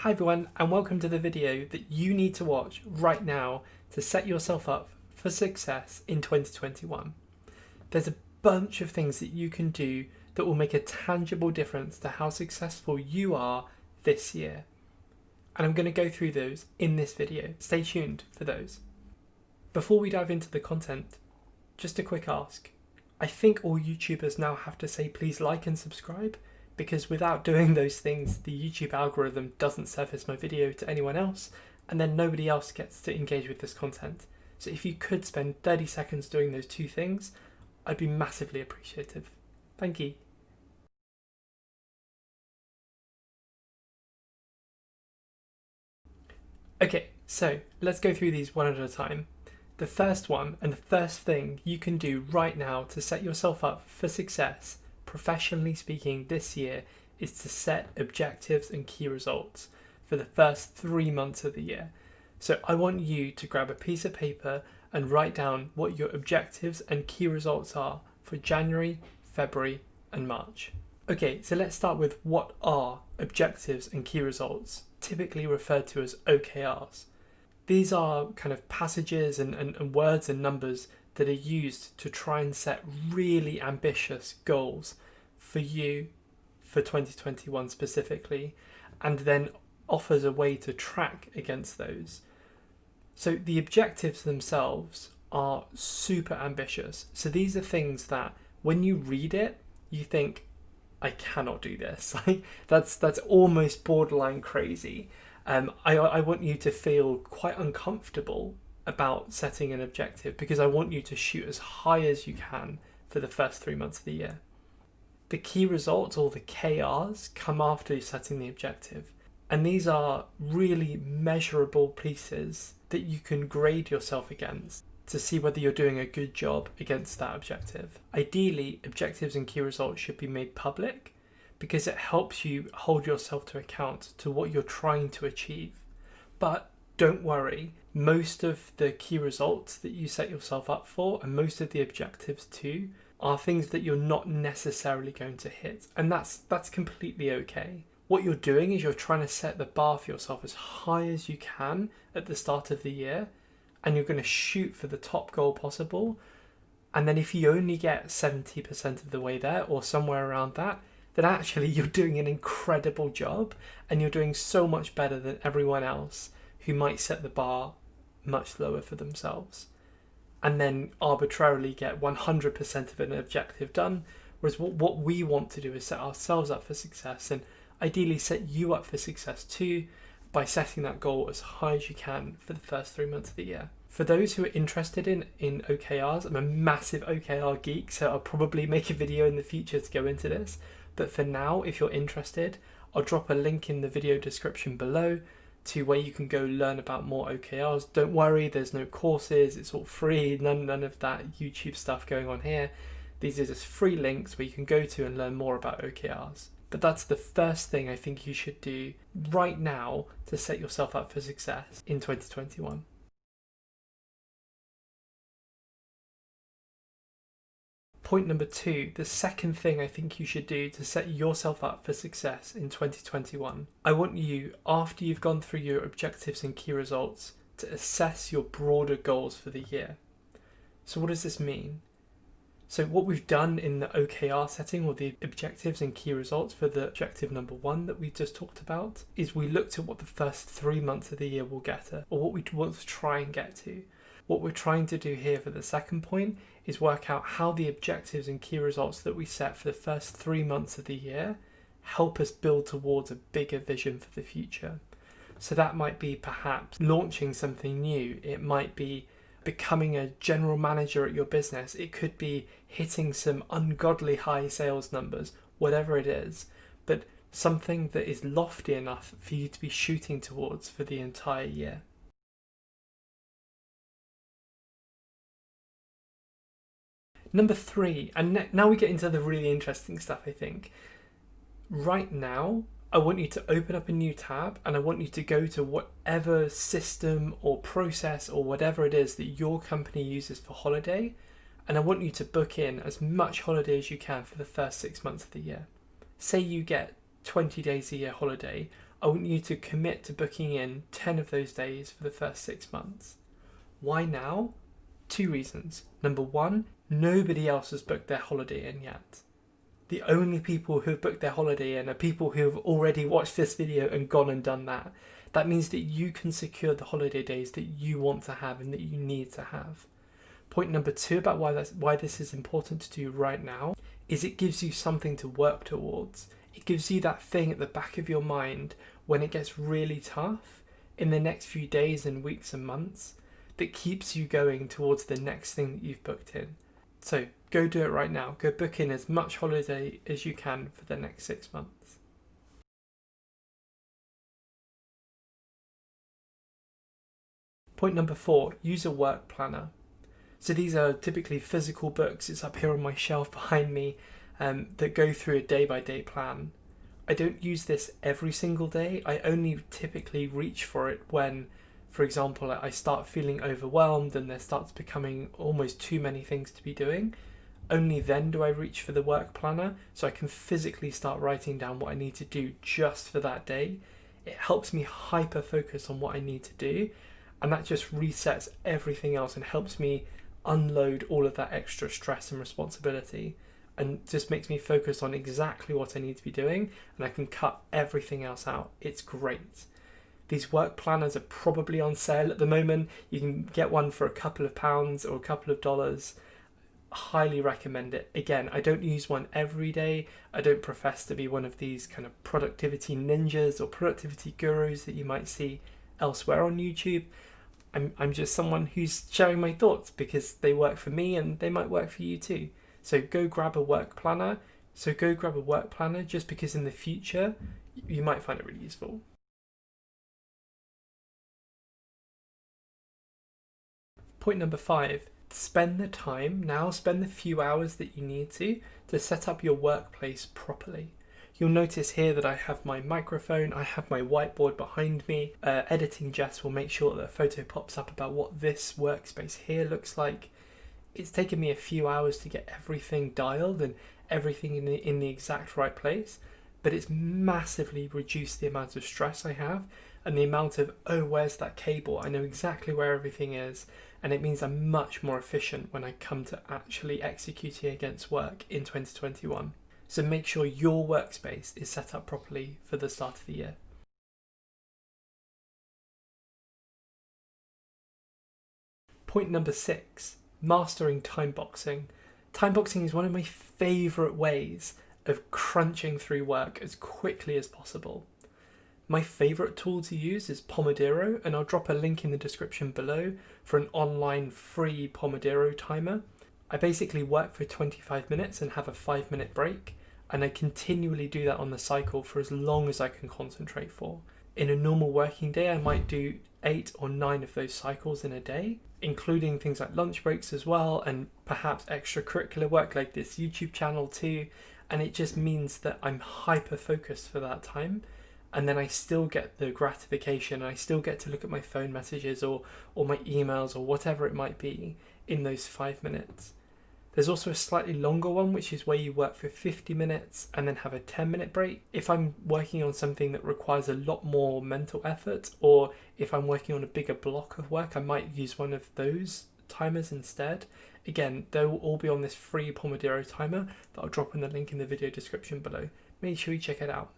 Hi everyone, and welcome to the video that you need to watch right now to set yourself up for success in 2021. There's a bunch of things that you can do that will make a tangible difference to how successful you are this year. And I'm going to go through those in this video. Stay tuned for those. Before we dive into the content, just a quick ask. I think all YouTubers now have to say please like and subscribe, because without doing those things, the YouTube algorithm doesn't surface my video to anyone else, and then nobody else gets to engage with this content. So if you could spend 30 seconds doing those two things, I'd be massively appreciative. Thank you. Okay, so let's go through these one at a time. The first one, and the first thing you can do right now to set yourself up for success, professionally speaking, this year, is to set objectives and key results for the first 3 months of the year. So I want you to grab a piece of paper and write down what your objectives and key results are for January, February, and March. Okay, so let's start with what are objectives and key results, typically referred to as OKRs. These are kind of passages and words and numbers that are used to try and set really ambitious goals for you for 2021 specifically, and then offers a way to track against those. So the objectives themselves are super ambitious. So these are things that when you read it, you think, I cannot do this. Like that's almost borderline crazy. I want you to feel quite uncomfortable about setting an objective, because I want you to shoot as high as you can for the first 3 months of the year. The key results, or the KRs, come after setting the objective. And these are really measurable pieces that you can grade yourself against to see whether you're doing a good job against that objective. Ideally, objectives and key results should be made public, because it helps you hold yourself to account to what you're trying to achieve. But don't worry, most of the key results that you set yourself up for, and most of the objectives too, are things that you're not necessarily going to hit. And that's completely okay. What you're doing is you're trying to set the bar for yourself as high as you can at the start of the year, and you're going to shoot for the top goal possible. And then if you only get 70% of the way there, or somewhere around that, then actually you're doing an incredible job, and you're doing so much better than everyone else who might set the bar much lower for themselves and then arbitrarily get 100% of an objective done. Whereas what we want to do is set ourselves up for success, and ideally set you up for success too, by setting that goal as high as you can for the first 3 months of the year. For those who are interested in OKRs, I'm a massive OKR geek, so I'll probably make a video in the future to go into this. But for now, if you're interested, I'll drop a link in the video description below to where you can go learn about more OKRs. Don't worry, there's no courses, it's all free, none of that YouTube stuff going on here. These are just free links where you can go to and learn more about OKRs. But that's the first thing I think you should do right now to set yourself up for success in 2021. Point number 2, the second thing I think you should do to set yourself up for success in 2021. I want you, after you've gone through your objectives and key results, to assess your broader goals for the year. So what does this mean? So what we've done in the OKR setting, or the objectives and key results for the objective number 1 that we just talked about, is we looked at what the first 3 months of the year will get at, or what we want to try and get to. What we're trying to do here for the second point is work out how the objectives and key results that we set for the first 3 months of the year help us build towards a bigger vision for the future. So that might be perhaps launching something new. It might be becoming a general manager at your business. It could be hitting some ungodly high sales numbers, whatever it is, but something that is lofty enough for you to be shooting towards for the entire year. Number 3, and now we get into the really interesting stuff, I think. Right now, I want you to open up a new tab, and I want you to go to whatever system or process or whatever it is that your company uses for holiday, and I want you to book in as much holiday as you can for the first 6 months of the year. Say you get 20 days a year holiday, I want you to commit to booking in 10 of those days for the first 6 months. Why now? 2 reasons. Number 1, nobody else has booked their holiday in yet. The only people who have booked their holiday in are people who have already watched this video and gone and done that. That means that you can secure the holiday days that you want to have and that you need to have. Point number 2 about why this is important to do right now is it gives you something to work towards. It gives you that thing at the back of your mind when it gets really tough in the next few days and weeks and months that keeps you going towards the next thing that you've booked in. So go do it right now. Go book in as much holiday as you can for the next 6 months. Point number 4, use a work planner. So these are typically physical books. It's up here on my shelf behind me that go through a day-by-day plan. I don't use this every single day. I only typically reach for it when, for example, I start feeling overwhelmed and there starts becoming almost too many things to be doing. Only then do I reach for the work planner so I can physically start writing down what I need to do just for that day. It helps me hyper focus on what I need to do, and that just resets everything else and helps me unload all of that extra stress and responsibility, and just makes me focus on exactly what I need to be doing, and I can cut everything else out. It's great. These work planners are probably on sale at the moment. You can get one for a couple of pounds or a couple of dollars. Highly recommend it. Again, I don't use one every day. I don't profess to be one of these kind of productivity ninjas or productivity gurus that you might see elsewhere on YouTube. I'm just someone who's sharing my thoughts because they work for me and they might work for you too. So go grab a work planner. Just because in the future you might find it really useful. Point number 5, spend the few hours that you need to set up your workplace properly. You'll notice here that I have my microphone, I have my whiteboard behind me. Editing Jess will make sure that a photo pops up about what this workspace here looks like. It's taken me a few hours to get everything dialed and everything in the exact right place, but it's massively reduced the amount of stress I have and the amount of, oh, where's that cable? I know exactly where everything is, and it means I'm much more efficient when I come to actually executing against work in 2021. So make sure your workspace is set up properly for the start of the year. Point number 6, mastering time boxing. Time boxing is one of my favourite ways of crunching through work as quickly as possible. My favourite tool to use is Pomodoro, and I'll drop a link in the description below for an online free Pomodoro timer. I basically work for 25 minutes and have a 5-minute break, and I continually do that on the cycle for as long as I can concentrate for. In a normal working day, I might do 8 or 9 of those cycles in a day, including things like lunch breaks as well, and perhaps extracurricular work like this YouTube channel too, and it just means that I'm hyper focused for that time, and then I still get the gratification, I still get to look at my phone messages or my emails or whatever it might be in those 5 minutes. There's also a slightly longer one, which is where you work for 50 minutes and then have a 10-minute break. If I'm working on something that requires a lot more mental effort, or if I'm working on a bigger block of work, I might use one of those timers instead. Again, they will all be on this free Pomodoro timer that I'll drop in the link in the video description below. Make sure you check it out.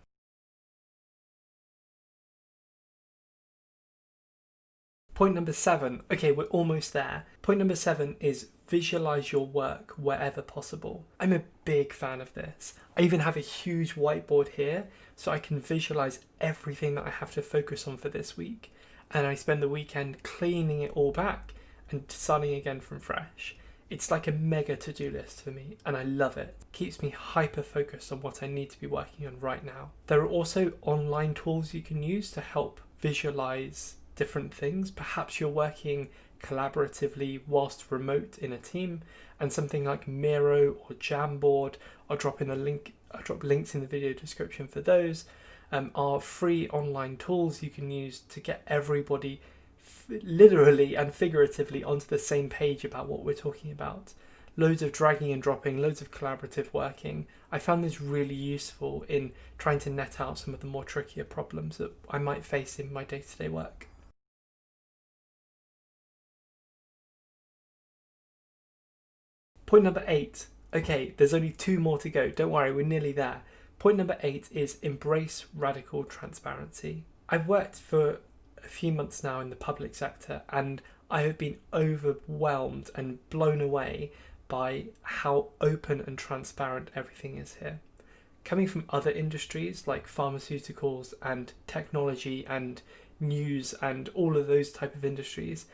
Point number 7, okay, we're almost there. Point number 7 is visualize your work wherever possible. I'm a big fan of this. I even have a huge whiteboard here so I can visualize everything that I have to focus on for this week. And I spend the weekend cleaning it all back and starting again from fresh. It's like a mega to-do list for me, and I love it. It keeps me hyper focused on what I need to be working on right now. There are also online tools you can use to help visualize different things. Perhaps you're working collaboratively whilst remote in a team, and something like Miro or Jamboard, I'll drop links in the video description for those, are free online tools you can use to get everybody literally and figuratively onto the same page about what we're talking about. loads of dragging and dropping, loads of collaborative working. I found this really useful in trying to net out some of the more trickier problems that I might face in my day-to-day work. Point number 8. Okay, there's only 2 more to go. Don't worry, we're nearly there. Point number 8 is embrace radical transparency. I've worked for a few months now in the public sector, and I have been overwhelmed and blown away by how open and transparent everything is here. Coming from other industries like pharmaceuticals and technology and news and all of those type of industries,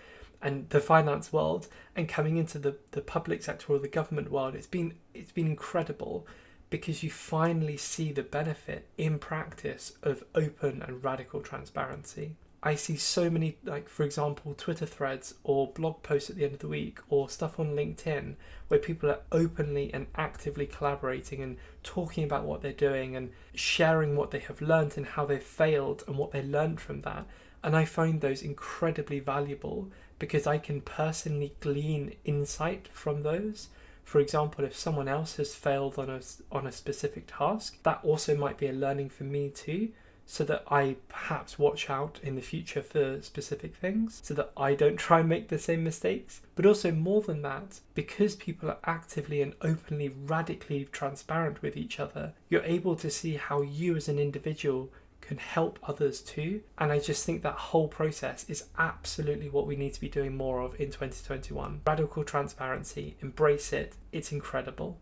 and the finance world, and coming into the public sector or the government world, it's been incredible, because you finally see the benefit in practice of open and radical transparency. I see so many, like, for example, Twitter threads or blog posts at the end of the week or stuff on LinkedIn where people are openly and actively collaborating and talking about what they're doing and sharing what they have learned and how they've failed and what they learned from that. And I find those incredibly valuable because I can personally glean insight from those. For example, if someone else has failed on a specific task, that also might be a learning for me too, so that I perhaps watch out in the future for specific things, so that I don't try and make the same mistakes. But also more than that, because people are actively and openly, radically transparent with each other, you're able to see how you as an individual can help others too. And I just think that whole process is absolutely what we need to be doing more of in 2021. Radical transparency, embrace it, it's incredible.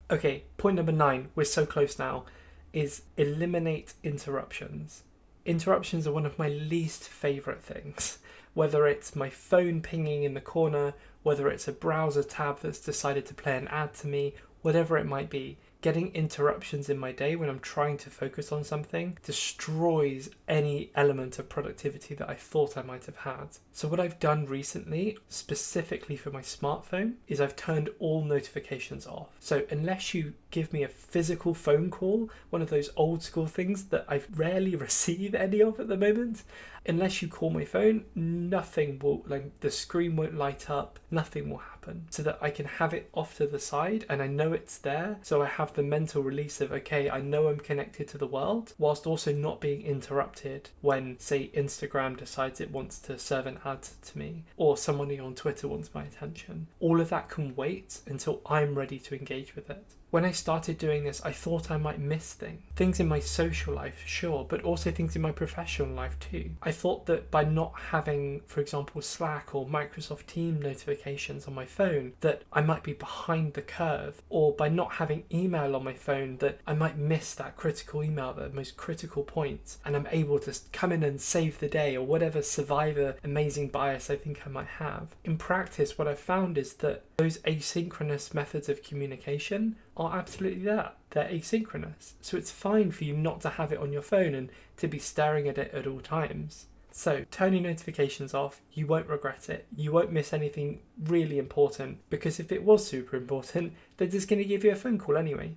Okay, point number 9, we're so close now, is eliminate interruptions. Interruptions are one of my least favourite things. Whether it's my phone pinging in the corner, whether it's a browser tab that's decided to play an ad to me, whatever it might be, getting interruptions in my day when I'm trying to focus on something destroys any element of productivity that I thought I might have had. So what I've done recently, specifically for my smartphone, is I've turned all notifications off. So unless you give me a physical phone call, one of those old school things that I rarely receive any of at the moment, unless you call my phone, nothing will, like, the screen won't light up, nothing will happen, so that I can have it off to the side and I know it's there. So I have the mental release of, okay, I know I'm connected to the world, whilst also not being interrupted when, say, Instagram decides it wants to serve an ad to me, or somebody on Twitter wants my attention. All of that can wait until I'm ready to engage with it. When I started doing this, I thought I might miss things in my social life, sure, but also things in my professional life too. I thought that by not having, for example, Slack or Microsoft Teams notifications on my phone, that I might be behind the curve, or by not having email on my phone, that I might miss that critical email, the most critical point, and I'm able to come in and save the day, or whatever survivor amazing bias I think I might have. In practice, what I've found is that those asynchronous methods of communication are absolutely that. They're asynchronous. So it's fine for you not to have it on your phone and to be staring at it at all times. So turn your notifications off. You won't regret it. You won't miss anything really important, because if it was super important, they're just going to give you a phone call anyway.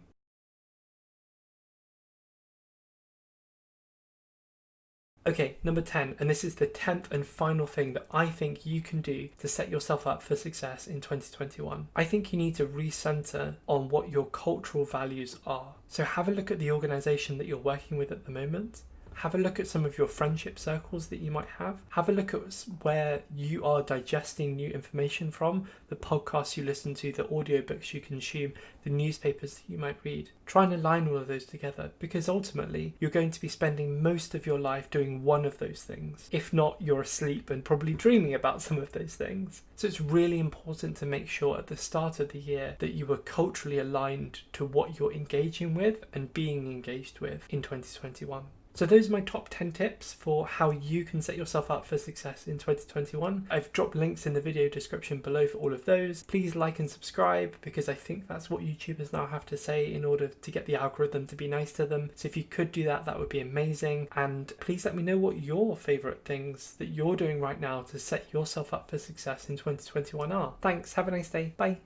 Okay, number 10, and this is the 10th and final thing that I think you can do to set yourself up for success in 2021. I think you need to recenter on what your cultural values are. So have a look at the organisation that you're working with at the moment. Have a look at some of your friendship circles that you might have. Have a look at where you are digesting new information from, the podcasts you listen to, the audiobooks you consume, the newspapers that you might read. Try and align all of those together, because ultimately you're going to be spending most of your life doing one of those things. If not, you're asleep and probably dreaming about some of those things. So it's really important to make sure at the start of the year that you are culturally aligned to what you're engaging with and being engaged with in 2021. So those are my top 10 tips for how you can set yourself up for success in 2021. I've dropped links in the video description below for all of those. Please like and subscribe, because I think that's what YouTubers now have to say in order to get the algorithm to be nice to them. So if you could do that, that would be amazing. And please let me know what your favourite things that you're doing right now to set yourself up for success in 2021 are. Thanks, have a nice day, bye.